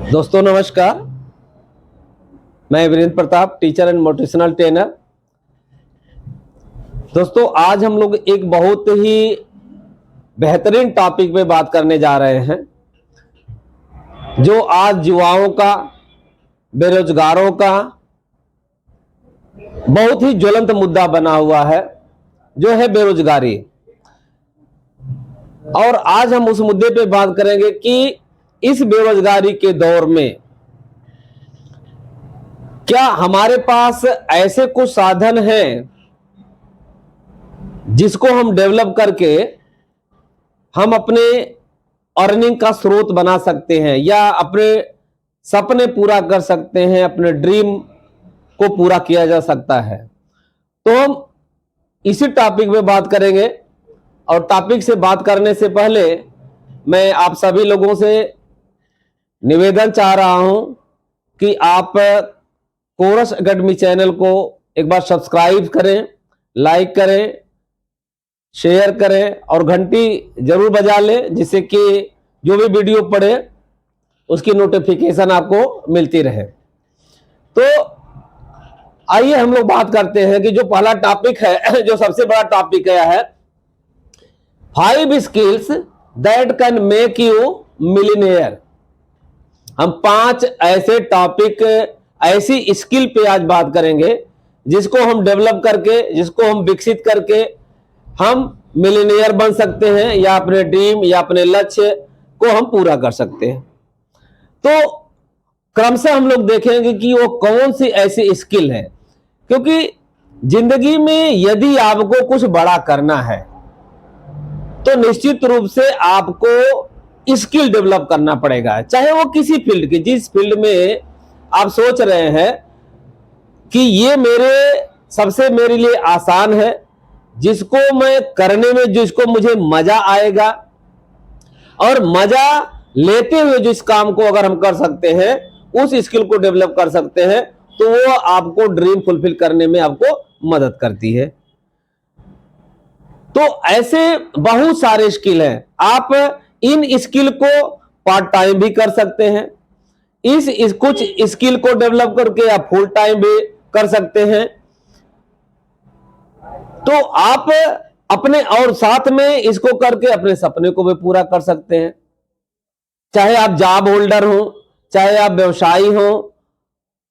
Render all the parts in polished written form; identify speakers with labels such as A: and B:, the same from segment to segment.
A: दोस्तों नमस्कार। मैं Virendra Pratap, teacher and motivational trainer. दोस्तों आज हम लोग एक बहुत ही बेहतरीन टॉपिक पे बात करने जा रहे हैं, जो आज युवाओं का, बेरोजगारों का बहुत ही ज्वलंत मुद्दा बना हुआ है, जो है बेरोजगारी। और आज हम उस मुद्दे पे बात करेंगे कि इस बेरोजगारी के दौर में क्या हमारे पास ऐसे कुछ साधन हैं जिसको हम डेवलप करके हम अपने अर्निंग का स्रोत बना सकते हैं या अपने सपने पूरा कर सकते हैं, अपने ड्रीम को पूरा किया जा सकता है। तो हम इसी टॉपिक पे बात करेंगे। और टॉपिक से बात करने से पहले मैं आप सभी लोगों से निवेदन चाह रहा हूं कि आप कोरस एकेडमी चैनल को एक बार सब्सक्राइब करें, लाइक करें, शेयर करें और घंटी जरूर बजा लें, जिससे कि जो भी वीडियो पड़े उसकी नोटिफिकेशन आपको मिलती रहे। तो आइए हम लोग बात करते हैं कि जो पहला टॉपिक है, जो सबसे बड़ा टॉपिक है 5 skills that can make you millionaire. हम 5 ऐसे टॉपिक, ऐसी स्किल पे आज बात करेंगे जिसको हम डेवलप करके, जिसको हम विकसित करके हम मिलियनेयर बन सकते हैं या अपने ड्रीम या अपने लक्ष्य को हम पूरा कर सकते हैं। तो क्रमशः हम लोग देखेंगे कि वो कौन सी ऐसी स्किल है, क्योंकि जिंदगी में यदि आपको कुछ बड़ा करना है तो निश्चित रूप से आपको स्किल डेवलप करना पड़ेगा, चाहे वो किसी फील्ड की, जिस फील्ड में आप सोच रहे हैं कि ये मेरे लिए आसान है, जिसको मैं करने में, जिसको मुझे मजा आएगा, और मजा लेते हुए जिस काम को अगर हम कर सकते हैं, उस स्किल को डेवलप कर सकते हैं, तो वो आपको ड्रीम फुलफिल करने में आपको मदद करती है। तो ऐसे बहुत सारे स्किल हैं। आप इन स्किल को पार्ट टाइम भी कर सकते हैं, इस कुछ स्किल को डेवलप करके आप फुल टाइम भी कर सकते हैं। तो आप अपने और साथ में इसको करके अपने सपने को भी पूरा कर सकते हैं, चाहे आप जॉब होल्डर हो, चाहे आप व्यवसायी हो,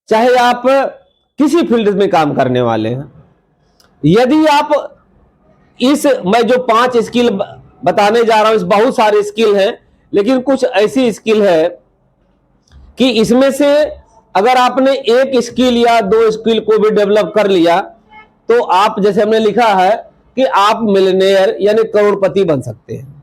A: चाहे आप किसी फील्ड में काम करने वाले हैं। यदि आप मैं जो 5 स्किल बताने जा रहा हूं, इस बहुत सारे स्किल हैं, लेकिन कुछ ऐसी स्किल है कि इसमें से अगर आपने एक स्किल या 2 स्किल को भी डेवलप कर लिया तो आप, जैसे हमने लिखा है कि आप मिलियनेयर यानी करोड़पति बन सकते हैं,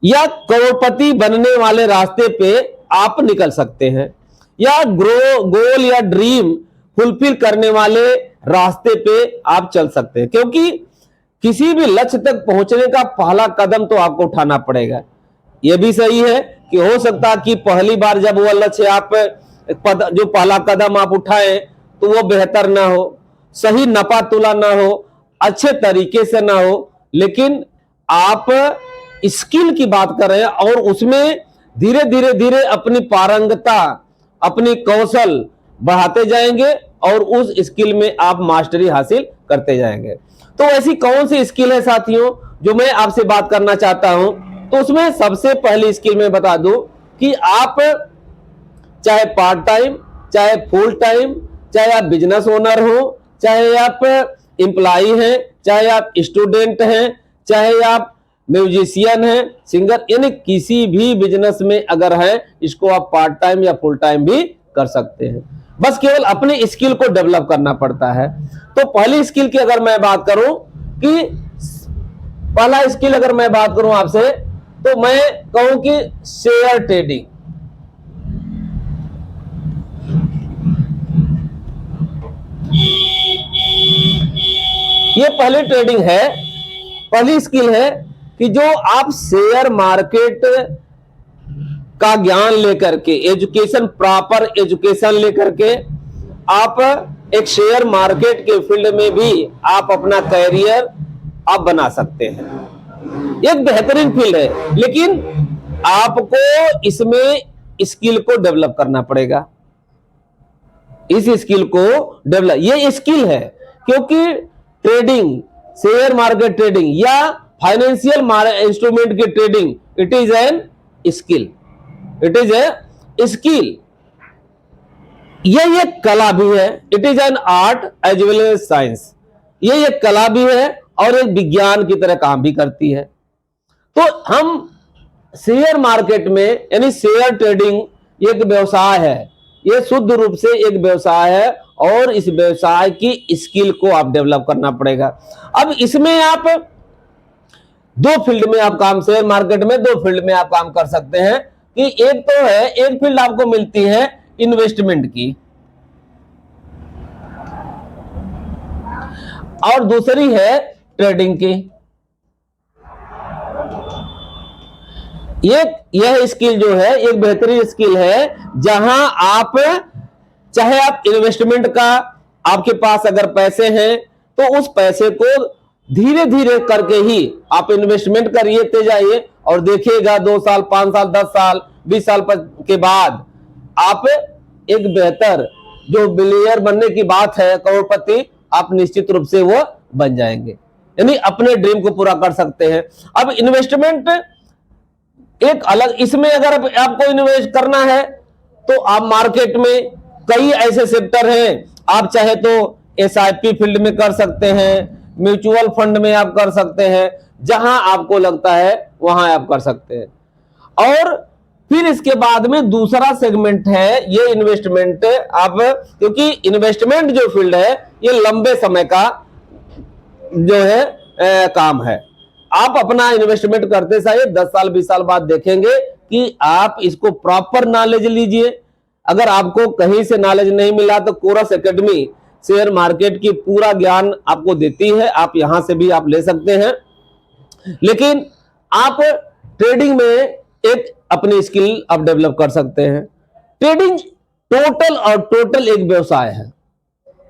A: या करोड़पति बनने वाले रास्ते पे आप निकल सकते हैं, या गोल या ड्रीम फुलफिल करने वाले रास्ते पे आप चल सकते हैं। क्योंकि किसी भी लक्ष्य तक पहुंचने का पहला कदम तो आपको उठाना पड़ेगा। यह भी सही है कि हो सकता है कि पहली बार जब वह लक्ष्य आप जो पहला कदम आप उठाएं तो वो बेहतर ना हो, सही नपा तुला ना हो, अच्छे तरीके से ना हो, लेकिन आप स्किल की बात कर रहे हैं और उसमें धीरे धीरे अपनी पारंगता, अपनी कौशल बढ़ाते जाएंगे और उस स्किल में आप मास्टरी हासिल करते जाएंगे। तो ऐसी कौन सी स्किल है साथियों जो मैं आपसे बात करना चाहता हूं? तो उसमें सबसे पहली स्किल मैं बता दूं कि आप चाहे पार्ट टाइम, चाहे फुल टाइम, चाहे आप बिजनेस ओनर हो, चाहे आप एम्प्लॉय हैं, चाहे आप स्टूडेंट हैं, चाहे आप म्यूजिशियन हैं, सिंगर, यानी किसी भी बिजनेस में अगर है, इसको आप पार्ट टाइम या फुल टाइम भी कर सकते हैं। बस केवल अपने स्किल को डेवलप करना पड़ता है। तो पहली स्किल की अगर मैं बात करूं कि पहला स्किल अगर मैं बात करूं आपसे, तो मैं कहूं कि शेयर ट्रेडिंग। ये पहली ट्रेडिंग है, पहली स्किल है कि जो आप शेयर मार्केट का ज्ञान लेकर के, एजुकेशन, प्रॉपर एजुकेशन लेकर के आप एक शेयर मार्केट के फील्ड में भी आप अपना कैरियर आप बना सकते हैं। एक बेहतरीन फील्ड है, लेकिन आपको इसमें स्किल को डेवलप करना पड़ेगा, इस स्किल को डेवलप, ये स्किल है, क्योंकि ट्रेडिंग, शेयर मार्केट ट्रेडिंग या फाइनेंशियल इंस्ट्रूमेंट की ट्रेडिंग, it is an skill, it is a skill, ये एक कला भी है, it is an art as well as science, ये एक कला भी है और एक विज्ञान की तरह काम भी करती है। तो हम शेयर मार्केट में, यानी शेयर ट्रेडिंग एक व्यवसाय है, ये शुद्ध रूप से एक व्यवसाय है और इस व्यवसाय की स्किल को आप डेवलप करना पड़ेगा। अब इसमें आप दो फील्ड में आप काम, शेयर मार्केट में दो फील्ड में आप काम कर सकते हैं कि एक तो है, एक फील्ड आपको मिलती है इन्वेस्टमेंट की और दूसरी है ट्रेडिंग की। यह स्किल जो है एक बेहतरीन स्किल है, जहां आप चाहे आप इन्वेस्टमेंट का, आपके पास अगर पैसे हैं तो उस पैसे को धीरे धीरे करके ही आप इन्वेस्टमेंट करिए जाइए और देखिएगा 2 साल 5 साल 10 साल 20 साल के बाद आप एक बेहतर, जो बिलियनर बनने की बात है, करोड़पति, आप निश्चित रूप से वो बन जाएंगे, यानी अपने ड्रीम को पूरा कर सकते हैं। अब इन्वेस्टमेंट एक अलग, इसमें अगर आपको इन्वेस्ट करना है तो आप मार्केट में कई ऐसे सेक्टर हैं, आप चाहे तो एसआईपी फील्ड में कर सकते हैं, म्यूचुअल फंड में आप कर सकते हैं, जहां आपको लगता है वहां आप कर सकते हैं। और फिर इसके बाद में दूसरा सेगमेंट है ये इन्वेस्टमेंट, आप, क्योंकि इन्वेस्टमेंट जो फील्ड है ये लंबे समय का जो है काम है। आप अपना इन्वेस्टमेंट करते समय 10 साल 20 साल बाद देखेंगे कि आप इसको प्रॉपर नॉलेज लीजिए। अगर आपको कहीं से नॉलेज नहीं मिला तो कोरस एकेडमी शेयर मार्केट की पूरा ज्ञान आपको देती है, आप यहां से भी आप ले सकते हैं। लेकिन आप ट्रेडिंग में एक अपनी स्किल आप डेवलप कर सकते हैं। ट्रेडिंग टोटल एक व्यवसाय है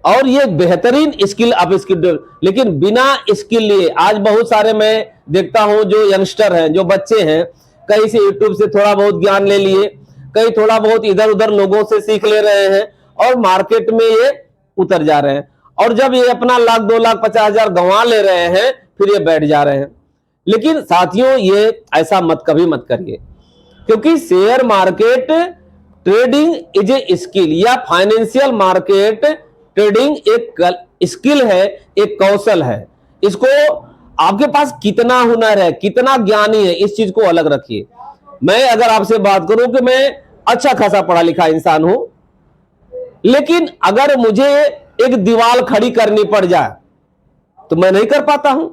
A: और ये बेहतरीन स्किल आप स्किल, लेकिन बिना स्किल लिए आज बहुत सारे मैं देखता हूं जो यंगस्टर हैं, जो बच्चे हैं, कहीं से यूट्यूब से थोड़ा बहुत ज्ञान ले लिए, कहीं थोड़ा बहुत इधर उधर लोगों से सीख ले रहे हैं और मार्केट में ये उतर जा रहे हैं, और जब ये अपना 1 लाख 2 लाख 50 हजार गंवा ले रहे हैं फिर ये बैठ जा रहे हैं। लेकिन साथियों ये ऐसा कभी मत करिए, क्योंकि share market trading is a skill, या फाइनेंशियल मार्केट ट्रेडिंग एक स्किल है, एक कौशल है। इसको आपके पास कितना हुनर है, कितना ज्ञानी है, इस चीज को अलग रखिए। मैं अगर आपसे बात करूं कि मैं अच्छा खासा पढ़ा लिखा इंसान हूं, लेकिन अगर मुझे एक दीवार खड़ी करनी पड़ जाए तो मैं नहीं कर पाता हूं।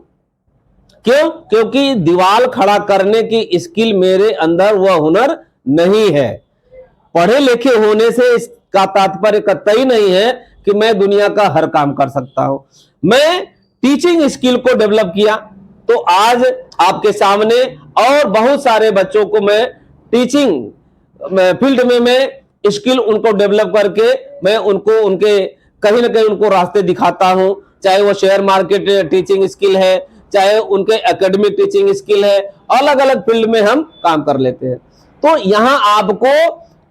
A: क्यों? क्योंकि दीवार खड़ा करने की स्किल मेरे अंदर वह हुनर नहीं है। पढ़े लिखे होने से इसका तात्पर्य कतई नहीं है कि मैं दुनिया का हर काम कर सकता हूं। मैं टीचिंग स्किल को डेवलप किया तो आज आपके सामने और बहुत सारे बच्चों को मैं टीचिंग फील्ड में मैं स्किल उनको डेवलप करके मैं उनको उनके कहीं ना कहीं उनको रास्ते दिखाता हूं, चाहे वो शेयर मार्केट टीचिंग स्किल है, चाहे उनके एकेडमिक टीचिंग स्किल है, अलग अलग फील्ड में हम काम कर लेते हैं। तो यहां आपको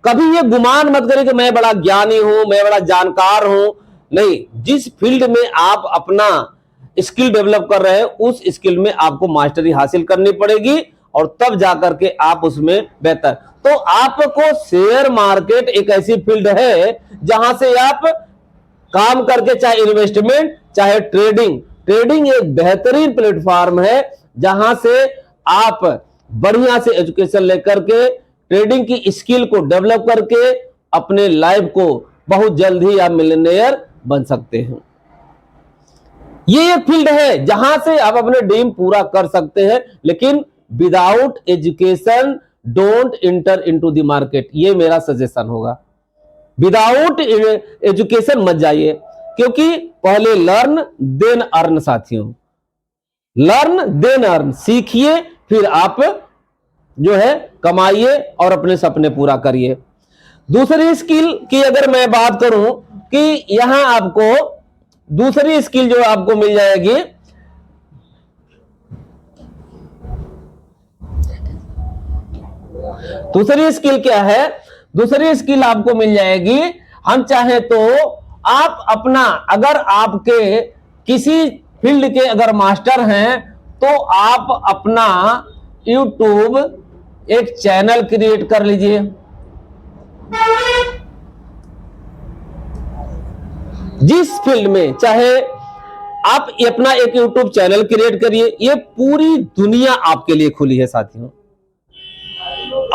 A: कभी ये गुमान मत करिए कि मैं बड़ा ज्ञानी हूं, मैं बड़ा जानकार हूं। नहीं, जिस फील्ड में आप अपना स्किल डेवलप कर रहे हैं उस स्किल में आपको मास्टरी हासिल करनी पड़ेगी और तब जाकर के आप उसमें बेहतर। तो आपको शेयर मार्केट एक ऐसी फील्ड है जहां से आप काम करके, चाहे इन्वेस्टमेंट चाहे ट्रेडिंग एक बेहतरीन प्लेटफॉर्म है जहां से आप बढ़िया से एजुकेशन लेकर के ट्रेडिंग की स्किल को डेवलप करके अपने लाइफ को बहुत जल्द ही आप मिलियनेयर बन सकते हैं। ये एक फील्ड है जहां से आप अपने ड्रीम पूरा कर सकते हैं, लेकिन without education don't inter into the market, ये मेरा सजेशन होगा। विदाउट एजुकेशन मत जाइए, क्योंकि पहले लर्न देन अर्न साथियों, लर्न देन अर्न, सीखिए फिर आप जो है कमाइए और अपने सपने पूरा करिए। दूसरी स्किल की अगर मैं बात करूं कि यहां आपको दूसरी स्किल जो आपको मिल जाएगी, दूसरी स्किल क्या है? दूसरी स्किल आपको मिल जाएगी। हम चाहे तो आप अपना, अगर आपके किसी फील्ड के अगर मास्टर हैं तो आप अपना YouTube एक चैनल क्रिएट कर लीजिए। जिस फील्ड में चाहे आप अपना एक YouTube चैनल क्रिएट करिए। ये पूरी दुनिया आपके लिए खुली है साथियों।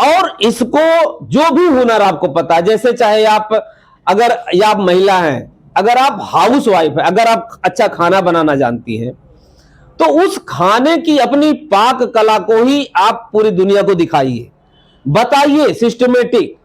A: और इसको जो भी हुनर आपको पता है, जैसे चाहे आप, अगर आप महिला हैं, अगर आप हाउस वाइफ है, अगर आप अच्छा खाना बनाना जानती हैं, तो उस खाने की अपनी पाक कला को ही आप पूरी दुनिया को दिखाइए, बताइए सिस्टमेटिक।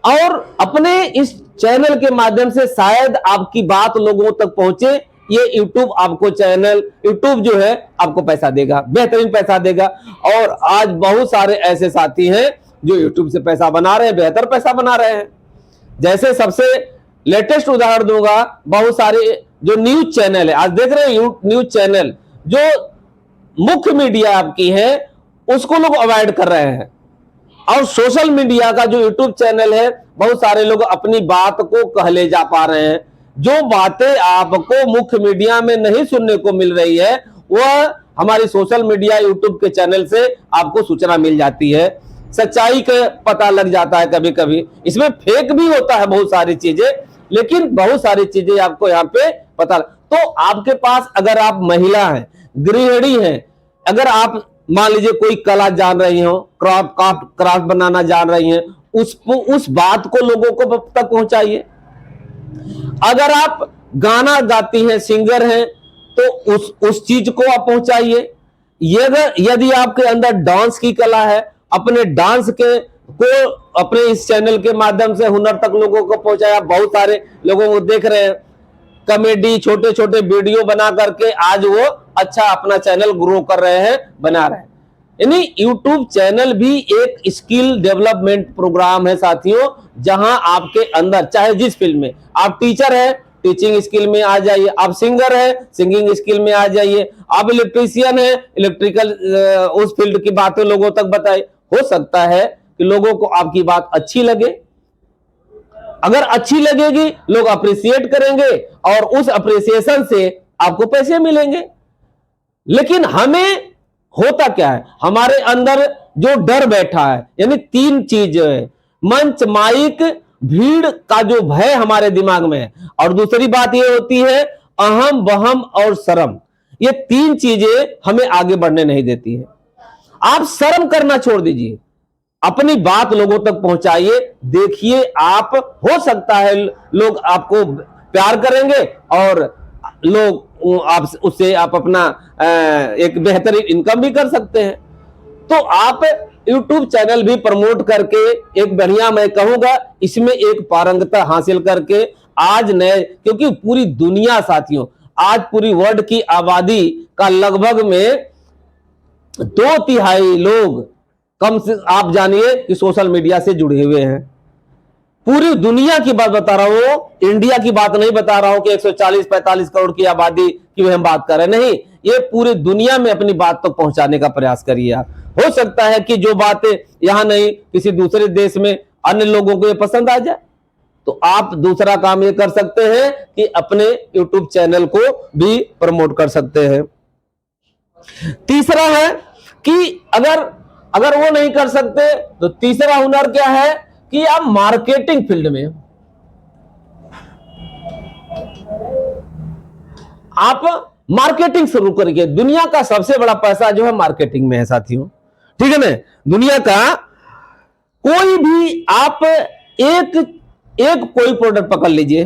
A: और अपने इस चैनल के माध्यम से शायद आपकी बात लोगों तक पहुंचे। ये YouTube आपको चैनल, YouTube जो है आपको पैसा देगा, बेहतरीन पैसा देगा। और आज बहुत सारे ऐसे साथी हैं जो YouTube से पैसा बना रहे हैं, बेहतर पैसा बना रहे हैं। जैसे सबसे लेटेस्ट उदाहरण दूंगा, बहुत सारे जो न्यूज चैनल है, आज देख रहे हैं न्यूज चैनल जो मुख्य मीडिया आपकी है उसको लोग अवॉइड कर रहे हैं। और सोशल मीडिया का जो YouTube चैनल है, बहुत सारे लोग अपनी बात को कह ले जा पा रहे हैं। जो बातें आपको मुख्य मीडिया में नहीं सुनने को मिल रही है, वह हमारी सोशल मीडिया YouTube के चैनल से आपको सूचना मिल जाती है। सच्चाई का पता लग जाता है। कभी कभी इसमें फेक भी होता है बहुत सारी चीजें, लेकिन बहुत सारी चीजें आपको यहाँ पे पता। तो आपके पास, अगर आप महिला हैं, गृहिणी हैं, अगर आप मान लीजिए कोई कला जान रही हो, क्राफ्ट बनाना जान रही हैं, उस बात को लोगों को तक पहुंचाइए। अगर आप गाना गाती हैं, सिंगर हैं, तो उस चीज को आप पहुंचाइए। यदि आपके अंदर डांस की कला है, अपने डांस को अपने इस चैनल के माध्यम से हुनर तक लोगों को पहुंचाया। बहुत सारे लोगों को देख रहे हैं, कॉमेडी छोटे छोटे वीडियो बना करके आज वो अच्छा अपना चैनल ग्रो कर रहे हैं, बना रहे हैं। यानी YouTube चैनल भी एक स्किल डेवलपमेंट प्रोग्राम है साथियों, जहां आपके अंदर चाहे जिस फील्ड में आप टीचर है, टीचिंग स्किल में आ जाइए। आप सिंगर है, सिंगिंग स्किल में आ जाइए। आप इलेक्ट्रीशियन है, इलेक्ट्रिकल उस फील्ड की बातें लोगों तक बताइए। हो सकता है कि लोगों को आपकी बात अच्छी लगे। अगर अच्छी लगेगी, लोग अप्रिशिएट करेंगे और उस अप्रिसिएशन से आपको पैसे मिलेंगे। लेकिन हमें होता क्या है, हमारे अंदर जो डर बैठा है, यानी तीन चीज है, मंच, माइक, भीड़ का जो भय हमारे दिमाग में है। और दूसरी बात यह होती है अहम, वहम और शर्म। ये तीन चीजें हमें आगे बढ़ने नहीं देती है। आप शर्म करना छोड़ दीजिए, अपनी बात लोगों तक पहुंचाइए। देखिए, आप, हो सकता है लोग आपको प्यार करेंगे और लोग आप उससे आप अपना एक बेहतरीन इनकम भी कर सकते हैं। तो आप YouTube चैनल भी प्रमोट करके एक बढ़िया, मैं कहूंगा इसमें एक पारंगता हासिल करके आज नए, क्योंकि पूरी दुनिया साथियों, आज पूरी वर्ल्ड की आबादी का लगभग में 2/3 लोग कम से, आप जानिए कि सोशल मीडिया से जुड़े हुए हैं। पूरी दुनिया की बात बता रहा हूं, इंडिया की बात नहीं बता रहा हूं कि 140-45 करोड़ की आबादी की हम बात कर रहे हैं। नहीं, ये पूरी दुनिया में अपनी बात तक पहुंचाने का प्रयास करिए आप। हो सकता है कि जो बातें यहां नहीं, किसी दूसरे देश में अन्य लोगों को ये पसंद आ जाए। तो आप दूसरा काम ये कर सकते हैं कि अपने YouTube चैनल को भी प्रमोट कर सकते हैं। तीसरा है कि अगर वो नहीं कर सकते तो तीसरा हुनर क्या है कि आप मार्केटिंग फील्ड में आप मार्केटिंग शुरू करिए। दुनिया का सबसे बड़ा पैसा जो है मार्केटिंग में है साथियों, ठीक है ना। दुनिया का कोई भी आप एक कोई प्रोडक्ट पकड़ लीजिए,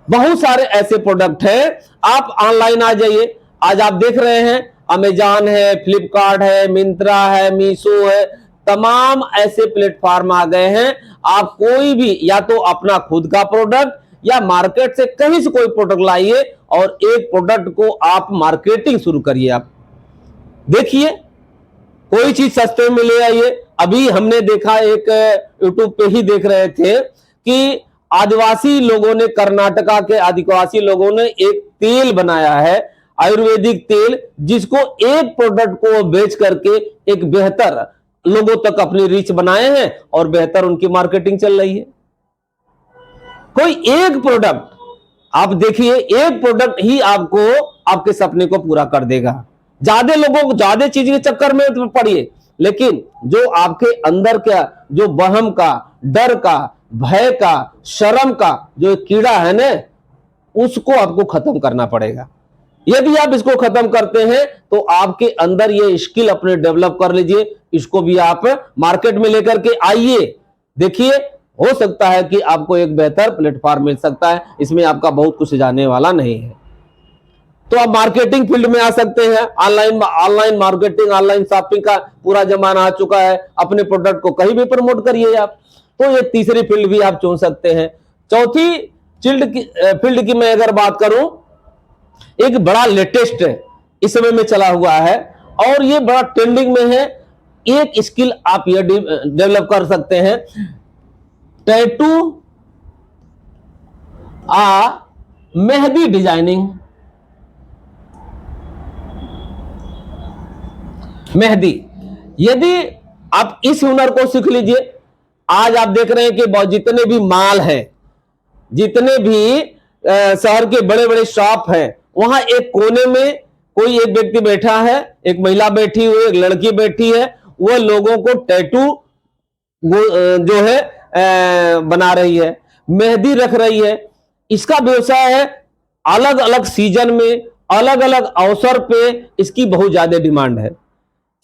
A: बहुत सारे ऐसे प्रोडक्ट हैं। आप ऑनलाइन आ जाइए, आज आप देख रहे हैं अमेजॉन है, फ्लिपकार्ट है, मिंत्रा है, मीशो है, तमाम ऐसे प्लेटफॉर्म आ गए हैं। आप कोई भी, या तो अपना खुद का प्रोडक्ट या मार्केट से कहीं से कोई प्रोडक्ट लाइए और एक प्रोडक्ट को आप मार्केटिंग शुरू करिए। आप देखिए, कोई चीज सस्ते में ले आइए। अभी हमने देखा, एक YouTube पे ही देख रहे थे कि आदिवासी लोगों ने, कर्नाटका के आदिवासी लोगों ने एक तेल बनाया है, आयुर्वेदिक तेल, जिसको एक प्रोडक्ट को बेच करके एक बेहतर लोगों तक अपनी रीच बनाए हैं और बेहतर उनकी मार्केटिंग चल रही है। कोई एक प्रोडक्ट आप देखिए, एक प्रोडक्ट ही आपको आपके सपने को पूरा कर देगा। ज्यादा लोगों को ज्यादा चीज के चक्कर में तो पड़िए, लेकिन जो आपके अंदर का जो वहम का, डर का, भय का, शर्म का जो कीड़ा है ना, उसको आपको खत्म करना पड़ेगा। यदि आप इसको खत्म करते हैं तो आपके अंदर ये स्किल अपने डेवलप कर लीजिए, इसको भी आप मार्केट में लेकर के आइए। देखिए, हो सकता है कि आपको एक बेहतर प्लेटफॉर्म मिल सकता है, इसमें आपका बहुत कुछ जाने वाला नहीं है। तो आप मार्केटिंग फील्ड में आ सकते हैं। ऑनलाइन मार्केटिंग, ऑनलाइन शॉपिंग का पूरा जमाना आ चुका है। अपने प्रोडक्ट को कहीं भी प्रमोट करिए आप। तो ये तीसरी फील्ड भी आप चुन सकते हैं। चौथी फील्ड की मैं अगर बात करूं, एक बड़ा लेटेस्ट इस समय में चला हुआ है और ये बड़ा ट्रेंडिंग में है। एक स्किल आप ये डेवलप कर सकते हैं, टैटू मेहंदी डिजाइनिंग। मेहंदी, यदि आप इस हुनर को सीख लीजिए, आज आप देख रहे हैं कि जितने भी माल हैं, जितने भी शहर के बड़े बड़े शॉप हैं, वहां एक कोने में कोई एक व्यक्ति बैठा है, एक महिला बैठी हुई, एक लड़की बैठी है, वो लोगों को टैटू जो है बना रही है, मेहंदी रख रही है। इसका व्यवसाय है। अलग अलग सीजन में, अलग अलग अवसर पे इसकी बहुत ज्यादा डिमांड है।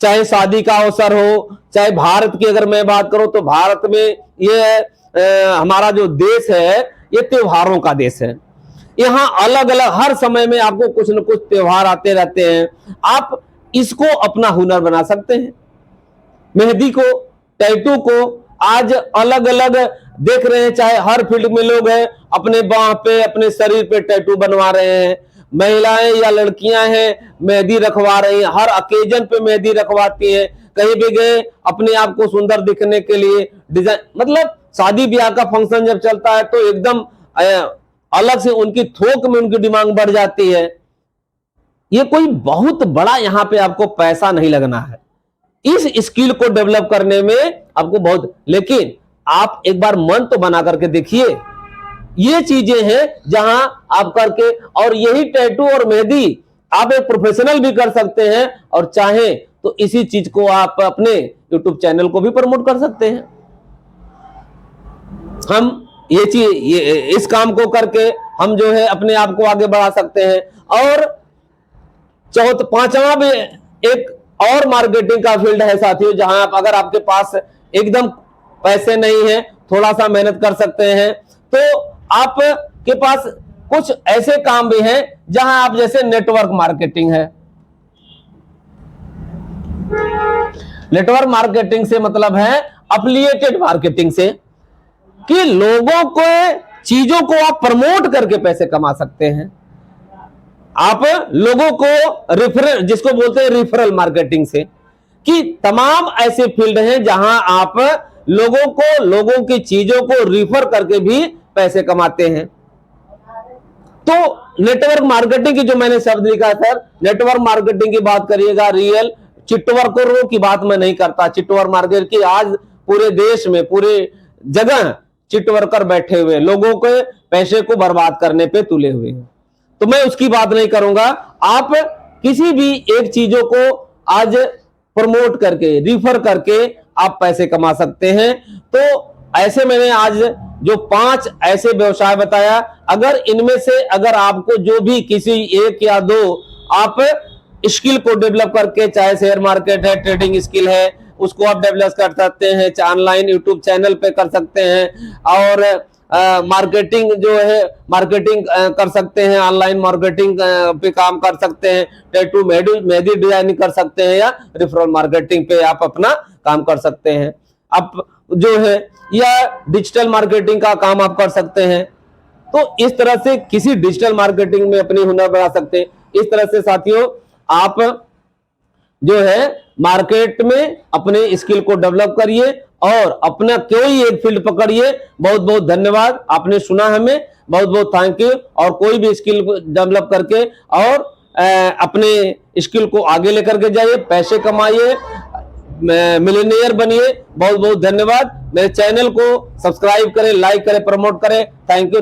A: चाहे शादी का अवसर हो, चाहे भारत की अगर मैं बात करूं तो भारत में ये हमारा जो देश है ये त्योहारों का देश है। यहां अलग अलग हर समय में आपको कुछ न कुछ त्योहार आते रहते हैं। आप इसको अपना हुनर बना सकते हैं। मेहंदी को, टैटू को आज अलग अलग देख रहे हैं, चाहे हर फील्ड में लोग हैं, अपने बाह पे, अपने शरीर पे टैटू बनवा रहे हैं। महिलाएं या लड़कियां हैं, मेहंदी रखवा रही हैं, हर ओकेजन पे मेहंदी रखवाती हैं। कहीं भी गए अपने आप को सुंदर दिखने के लिए डिजाइन, मतलब शादी ब्याह का फंक्शन जब चलता है तो एकदम अलग से उनकी थोक में उनकी डिमांड बढ़ जाती है। ये कोई बहुत बड़ा यहां पे आपको पैसा नहीं लगना है इस स्किल को डेवलप करने में आपको बहुत, लेकिन आप एक बार मन तो बना करके देखिए। ये चीजें हैं जहां आप करके, और यही टैटू और मेहंदी आप एक प्रोफेशनल भी कर सकते हैं, और चाहें तो इसी चीज को आप अपने यूट्यूब चैनल को भी प्रमोट कर सकते हैं। हम ये चीज इस काम को करके हम जो है अपने आप को आगे बढ़ा सकते हैं। और पांचवा भी एक और मार्केटिंग का फील्ड है साथियों, जहां आप अगर आपके पास एकदम पैसे नहीं है, थोड़ा सा मेहनत कर सकते हैं, तो आपके पास कुछ ऐसे काम भी हैं जहां आप, जैसे नेटवर्क मार्केटिंग है। नेटवर्क मार्केटिंग से मतलब है एफिलिएटेड मार्केटिंग से, कि लोगों को, चीजों को आप प्रमोट करके पैसे कमा सकते हैं। आप लोगों को रिफरल, जिसको बोलते हैं रिफरल मार्केटिंग से, कि तमाम ऐसे फील्ड हैं जहां आप लोगों को, लोगों की चीजों को रिफर करके भी पैसे कमाते हैं। तो नेटवर्क मार्केटिंग की जो मैंने शब्द लिखा सर, नेटवर्क मार्केटिंग की बात करिएगा, रियल चिटवर्करों की बात मैं नहीं करता। चिटवर्क मार्केट की आज पूरे देश में, पूरे जगह चिटवर्कर बैठे हुए, लोगों के पैसे को बर्बाद करने पे तुले हुए हैं, तो मैं उसकी बात नहीं करूंगा। आप किसी भी एक चीजों को आज प्रमोट करके, रिफर करके आप पैसे कमा सकते हैं। तो ऐसे मैंने आज जो 5 ऐसे व्यवसाय बताया, अगर इनमें से अगर आपको जो भी किसी एक या दो आप स्किल को डेवलप करके, चाहे शेयर मार्केट है, ट्रेडिंग स्किल है, उसको आप डेवलप कर सकते हैं, चाहे ऑनलाइन यूट्यूब चैनल पे कर सकते हैं, और मार्केटिंग जो है मार्केटिंग कर सकते हैं, ऑनलाइन मार्केटिंग पे काम कर सकते हैं, टैटू मेहंदी डिजाइनिंग कर सकते हैं, या रेफरल मार्केटिंग पे आप अपना काम कर सकते हैं। आप जो है या डिजिटल मार्केटिंग का काम आप कर सकते हैं। तो इस तरह से किसी डिजिटल मार्केटिंग में अपनी हुनर बढ़ा सकते हैं। इस तरह से साथियों आप जो है मार्केट में अपने स्किल को डेवलप करिए और अपना कोई एक फील्ड पकड़िए। बहुत बहुत धन्यवाद, आपने सुना हमें, बहुत बहुत थैंक यू। और कोई भी स्किल डेवलप करके और अपने स्किल को आगे लेकर के जाइए, पैसे कमाइए, मिलियनेयर बनिए। बहुत बहुत धन्यवाद। मेरे चैनल को सब्सक्राइब करें, लाइक करें, प्रमोट करें। Thank you.